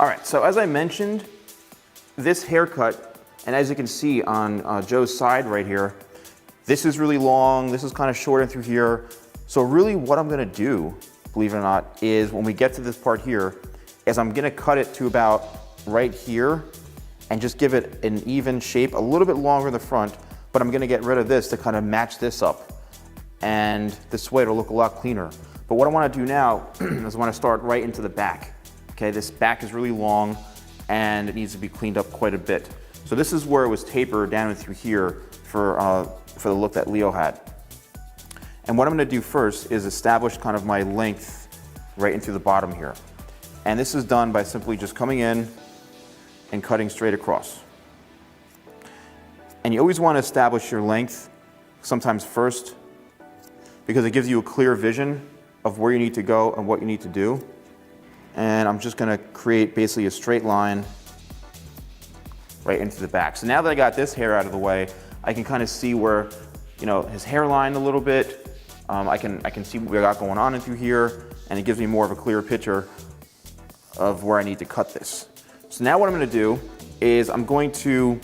All right, so as I mentioned, this haircut, and as you can see on Joe's side right here, this is really long, this is kind of short in through here. So really what I'm gonna do, believe it or not, is when we get to this part here, is I'm gonna cut it to about right here and just give it an even shape, a little bit longer in the front, but I'm gonna get rid of this to kind of match this up. And this way it'll look a lot cleaner. But what I wanna do now is I wanna start right into the back. Okay, this back is really long and it needs to be cleaned up quite a bit. So this is where it was tapered down and through here for the look that Leo had. And what I'm gonna do first is establish kind of my length right into the bottom here. And this is done by simply just coming in and cutting straight across. And you always wanna establish your length sometimes first because it gives you a clear vision of where you need to go and what you need to do. And I'm just gonna create basically a straight line right into the back. So now that I got this hair out of the way, I can kind of see where, you know, his hairline a little bit. I can see what we got going on in through here, and it gives me more of a clear picture of where I need to cut this. So now what I'm gonna do is I'm going to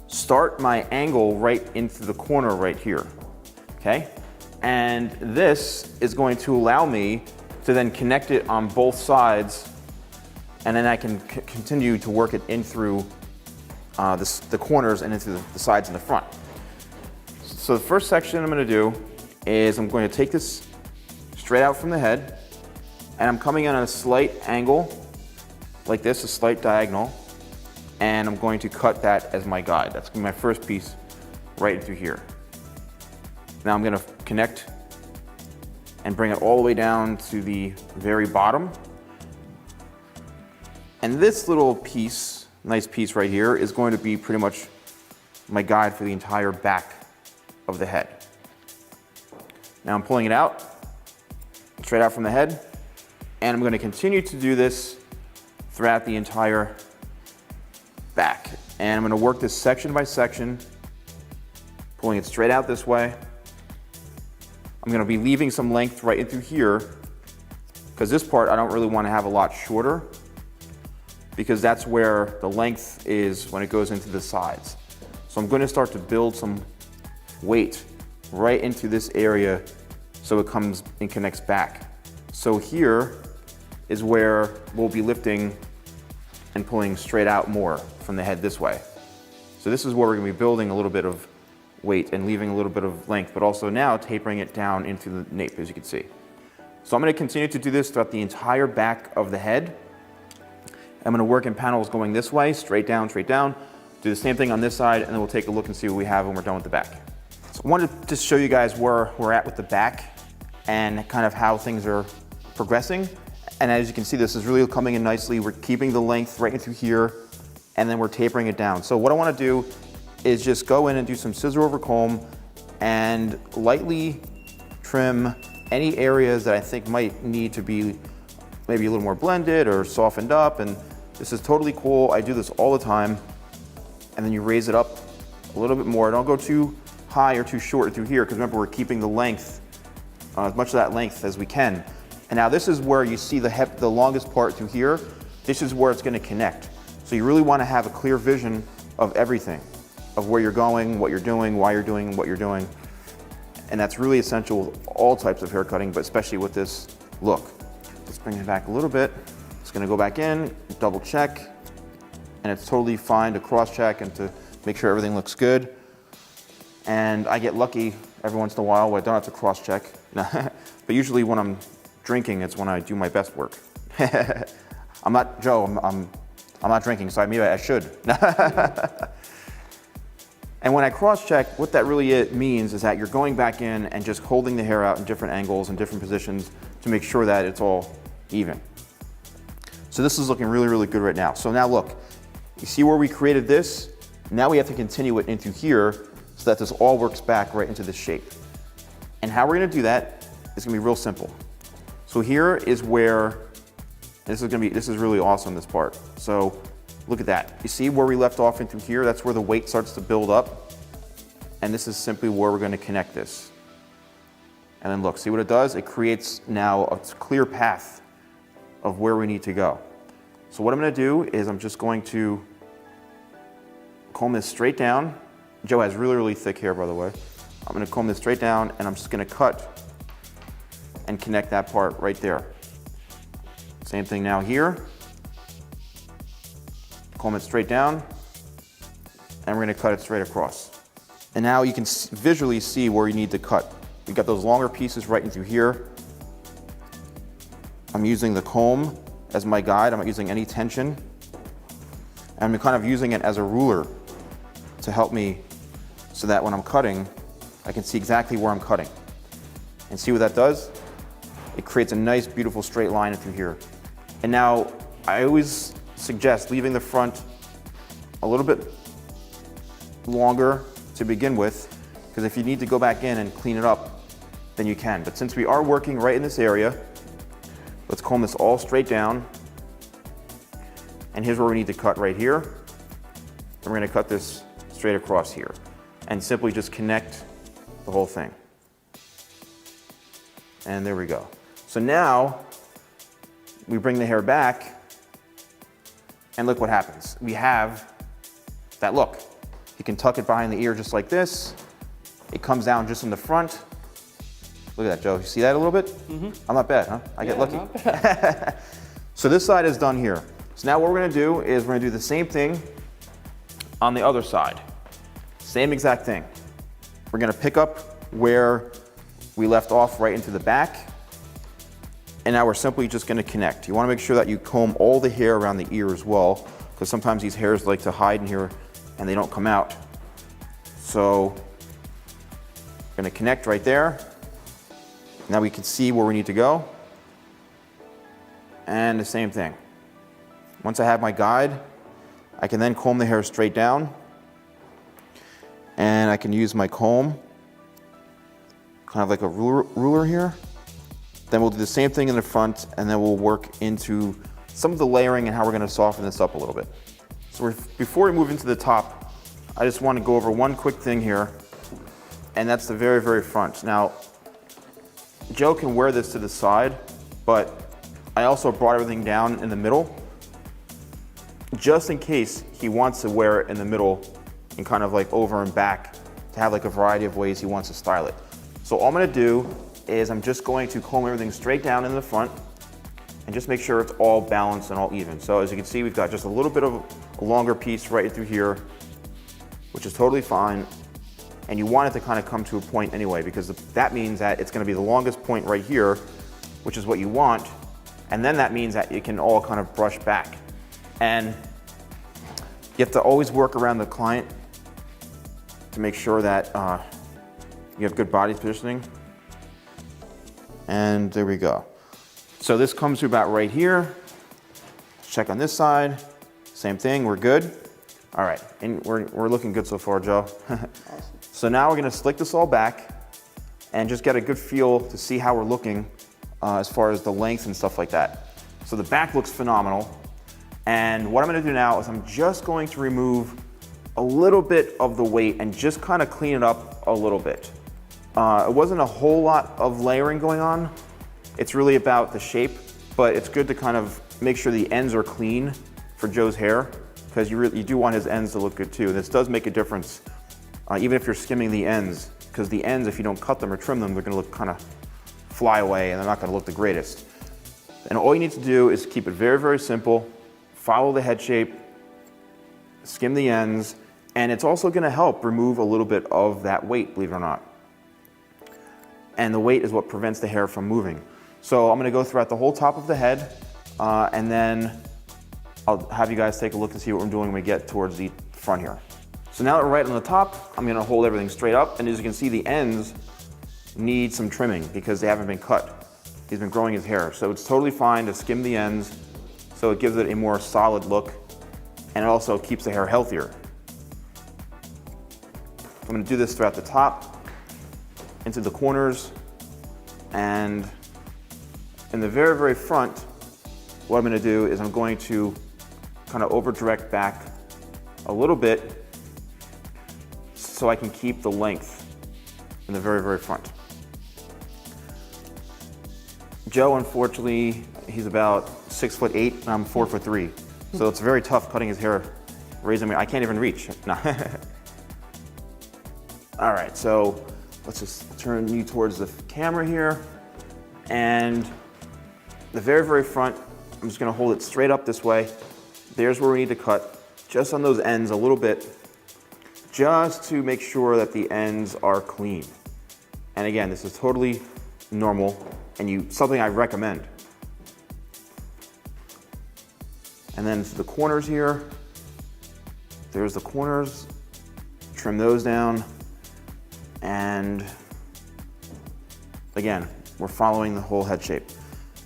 start my angle right into the corner right here, okay? And this is going to allow me to then connect it on both sides, and then I can continue to work it in through the corners and into the sides and the front. So the first section I'm gonna do is I'm going to take this straight out from the head, and I'm coming in on a slight angle, like this, a slight diagonal, and I'm going to cut that as my guide. That's gonna be my first piece right through here. Now I'm gonna connect and bring it all the way down to the very bottom. And this little piece, nice piece right here, is going to be pretty much my guide for the entire back of the head. Now I'm pulling it out, straight out from the head, and I'm gonna continue to do this throughout the entire back. And I'm gonna work this section by section, pulling it straight out this way. I'm gonna be leaving some length right in through here, because this part I don't really wanna have a lot shorter, because that's where the length is when it goes into the sides. So I'm gonna start to build some weight right into this area so it comes and connects back. So here is where we'll be lifting and pulling straight out more from the head this way. So this is where we're gonna be building a little bit of weight and leaving a little bit of length, but also now tapering it down into the nape, as you can see. So I'm gonna continue to do this throughout the entire back of the head. I'm gonna work in panels going this way, straight down, do the same thing on this side, and then we'll take a look and see what we have when we're done with the back. So I wanted to just show you guys where we're at with the back and kind of how things are progressing. And as you can see, this is really coming in nicely. We're keeping the length right into here, and then we're tapering it down. So what I wanna do is just go in and do some scissor over comb and lightly trim any areas that I think might need to be maybe a little more blended or softened up. And this is totally cool. I do this all the time. And then you raise it up a little bit more. Don't go too high or too short through here, because remember, we're keeping the length, as much of that length as we can. And now this is where you see the longest part through here. This is where it's gonna connect. So you really wanna have a clear vision of everything, of where you're going, what you're doing, why you're doing what you're doing. And that's really essential with all types of hair cutting, but especially with this look. Let's bring it back a little bit. It's gonna go back in, double check, and it's totally fine to cross check and to make sure everything looks good. And I get lucky every once in a while where I don't have to cross check. But usually when I'm drinking, it's when I do my best work. I'm not, Joe, I'm not drinking, so maybe I should. And when I cross-check, what that really means is that you're going back in and just holding the hair out in different angles and different positions to make sure that it's all even. So this is looking really, really good right now. So now look, you see where we created this? Now we have to continue it into here so that this all works back right into this shape. And how we're gonna do that is gonna be real simple. So here is where, this is really awesome, this part. So look at that. You see where we left off into here? That's where the weight starts to build up. And this is simply where we're gonna connect this. And then look, see what it does? It creates now a clear path of where we need to go. So what I'm gonna do is I'm just going to comb this straight down. Joe has really, really thick hair, by the way. I'm gonna comb this straight down and I'm just gonna cut and connect that part right there. Same thing now here. Comb it straight down and we're gonna cut it straight across. And now you can visually see where you need to cut. We got those longer pieces right in through here. I'm using the comb as my guide. I'm not using any tension. And I'm kind of using it as a ruler to help me so that when I'm cutting, I can see exactly where I'm cutting. And see what that does? It creates a nice, beautiful straight line through here. And now, I always suggest leaving the front a little bit longer to begin with, because if you need to go back in and clean it up, then you can. But since we are working right in this area, let's comb this all straight down. And here's where we need to cut right here. And we're gonna cut this straight across here and simply just connect the whole thing. And there we go. So now we bring the hair back and look what happens. We have that look. You can tuck it behind the ear just like this. It comes down just in the front. Look at that, Joe. You see that a little bit? Mm-hmm. I'm not bad, huh? I get lucky. Not bad. So this side is done here. So now what we're gonna do is we're gonna do the same thing on the other side. Same exact thing. We're gonna pick up where we left off right into the back. And now we're simply just gonna connect. You wanna make sure that you comb all the hair around the ear as well, because sometimes these hairs like to hide in here and they don't come out. So, we're gonna connect right there. Now we can see where we need to go. And the same thing. Once I have my guide, I can then comb the hair straight down. And I can use my comb, kind of like a ruler here. Then we'll do the same thing in the front, and then we'll work into some of the layering and how we're gonna soften this up a little bit. So before we move into the top, I just want to go over one quick thing here, and that's the very, very front. Now, Joe can wear this to the side, but I also brought everything down in the middle, just in case he wants to wear it in the middle and kind of like over and back to have like a variety of ways he wants to style it. So all I'm gonna do is I'm just going to comb everything straight down in the front and just make sure it's all balanced and all even. So as you can see, we've got just a little bit of a longer piece right through here, which is totally fine. And you want it to kind of come to a point anyway, because that means that it's gonna be the longest point right here, which is what you want. And then that means that it can all kind of brush back. And you have to always work around the client to make sure that you have good body positioning. And there we go. So this comes to about right here. Check on this side. Same thing, we're good. All right, and we're looking good so far, Joe. Awesome. So now we're gonna slick this all back and just get a good feel to see how we're looking as far as the length and stuff like that. So the back looks phenomenal. And what I'm gonna do now is I'm just going to remove a little bit of the weight and just kind of clean it up a little bit. It wasn't a whole lot of layering going on. It's really about the shape, but it's good to kind of make sure the ends are clean for Joe's hair, because you do want his ends to look good too. This does make a difference, even if you're skimming the ends, because the ends, if you don't cut them or trim them, they're gonna look kind of fly away and they're not gonna look the greatest. And all you need to do is keep it very, very simple, follow the head shape, skim the ends, and it's also gonna help remove a little bit of that weight, believe it or not. And the weight is what prevents the hair from moving. So I'm gonna go throughout the whole top of the head, and then I'll have you guys take a look and see what we're doing when we get towards the front here. So now that we're right on the top, I'm gonna hold everything straight up, and as you can see, the ends need some trimming because they haven't been cut. He's been growing his hair, so it's totally fine to skim the ends, so it gives it a more solid look, and it also keeps the hair healthier. I'm gonna do this throughout the top, into the corners, and in the very, very front, what I'm gonna do is I'm going to kind of over direct back a little bit so I can keep the length in the very, very front. Joe, unfortunately, he's about 6'8", and I'm 4'3". So it's very tough cutting his hair, raising me. I can't even reach. No. All right, so let's just turn you towards the camera here. And the very, very front, I'm just gonna hold it straight up this way. There's where we need to cut, just on those ends a little bit, just to make sure that the ends are clean. And again, this is totally normal and something I recommend. And then the corners here, there's the corners, trim those down. And again, we're following the whole head shape.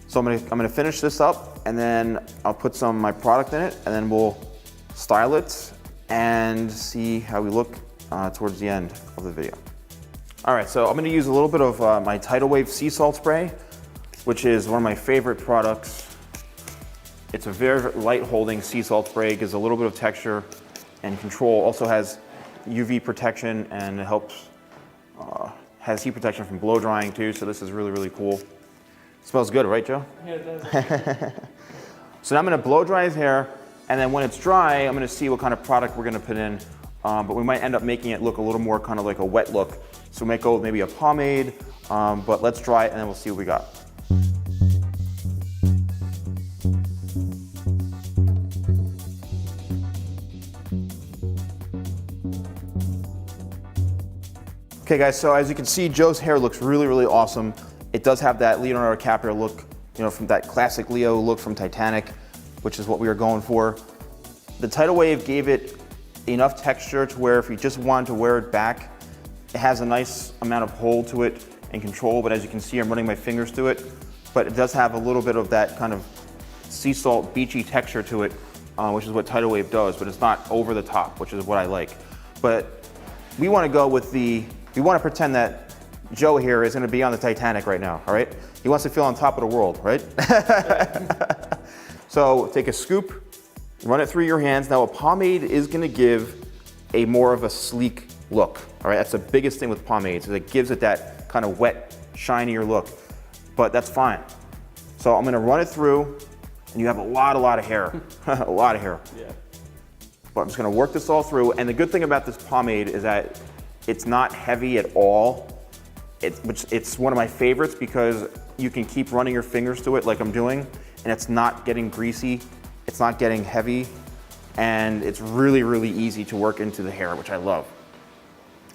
So I'm gonna finish this up, and then I'll put some of my product in it, and then we'll style it and see how we look towards the end of the video. All right, so I'm gonna use a little bit of my Tidal Wave sea salt spray, which is one of my favorite products. It's a very light holding sea salt spray, gives a little bit of texture and control. Also has UV protection, and it helps, has heat protection from blow drying too, so this is really, really cool. Smells good, right, Joe? Yeah, it does. So now I'm gonna blow dry his hair, and then when it's dry, I'm gonna see what kind of product we're gonna put in. But we might end up making it look a little more kind of like a wet look. So we might go with maybe a pomade, but let's dry it and then we'll see what we got. Okay guys, so as you can see, Joe's hair looks really, really awesome. It does have that Leo DiCaprio look, you know, from that classic Leo look from Titanic, which is what we were going for. The Tidal Wave gave it enough texture to where if you just wanted to wear it back, it has a nice amount of hold to it and control, but as you can see, I'm running my fingers through it, but it does have a little bit of that kind of sea salt beachy texture to it, which is what Tidal Wave does, but it's not over the top, which is what I like. But we want to go with we want to pretend that Joe here is going to be on the Titanic right now, all right? He wants to feel on top of the world, right? So take a scoop, run it through your hands. Now a pomade is going to give a more of a sleek look, all right? That's the biggest thing with pomades, is it gives it that kind of wet, shinier look, but that's fine. So I'm going to run it through, and you have a lot of hair, a lot of hair. Yeah. But I'm just going to work this all through, and the good thing about this pomade is that it's not heavy at all. It's one of my favorites because you can keep running your fingers through it like I'm doing, and it's not getting greasy, it's not getting heavy, and it's really, really easy to work into the hair, which I love.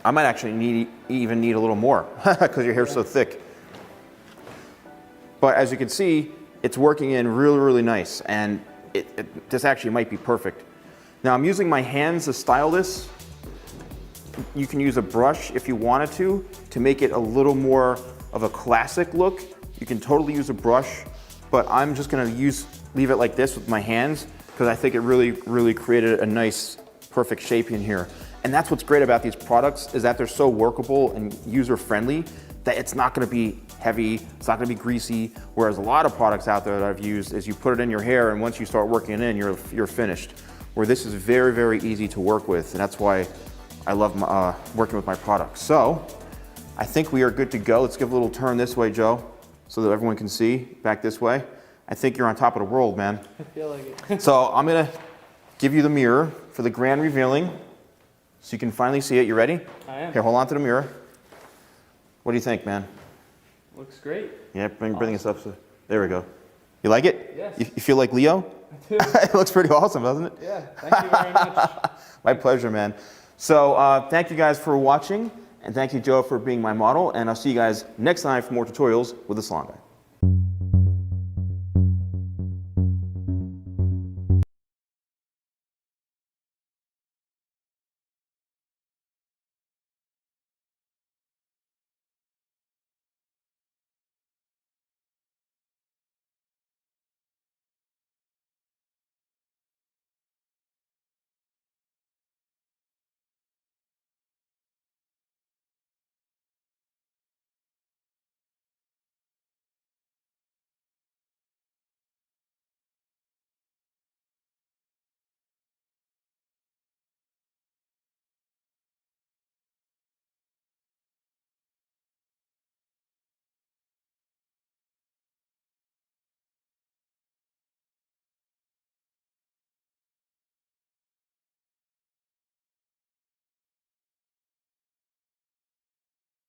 I might actually even need a little more because your hair's so thick. But as you can see, it's working in really, really nice, and this actually might be perfect. Now I'm using my hands to style this. You can use a brush if you wanted to make it a little more of a classic look. You can totally use a brush, but I'm just gonna leave it like this with my hands because I think it really, really created a nice, perfect shape in here. And that's what's great about these products, is that they're so workable and user-friendly that it's not gonna be heavy, it's not gonna be greasy, whereas a lot of products out there that I've used is you put it in your hair and once you start working it in, you're finished. Where this is very, very easy to work with, and that's why I love working with my products. So I think we are good to go. Let's give a little turn this way, Joe, so that everyone can see. Back this way. I think you're on top of the world, man. I feel like it. So I'm gonna give you the mirror for the grand revealing, so you can finally see it. You ready? I am. Here, hold on to the mirror. What do you think, man? Looks great. Yeah, bring this up. So, there we go. You like it? Yes. You feel like Leo? I do. It looks pretty awesome, doesn't it? Yeah, thank you very much. My pleasure, man. So thank you guys for watching, and thank you, Joe, for being my model, and I'll see you guys next time for more tutorials with the Salon Guy.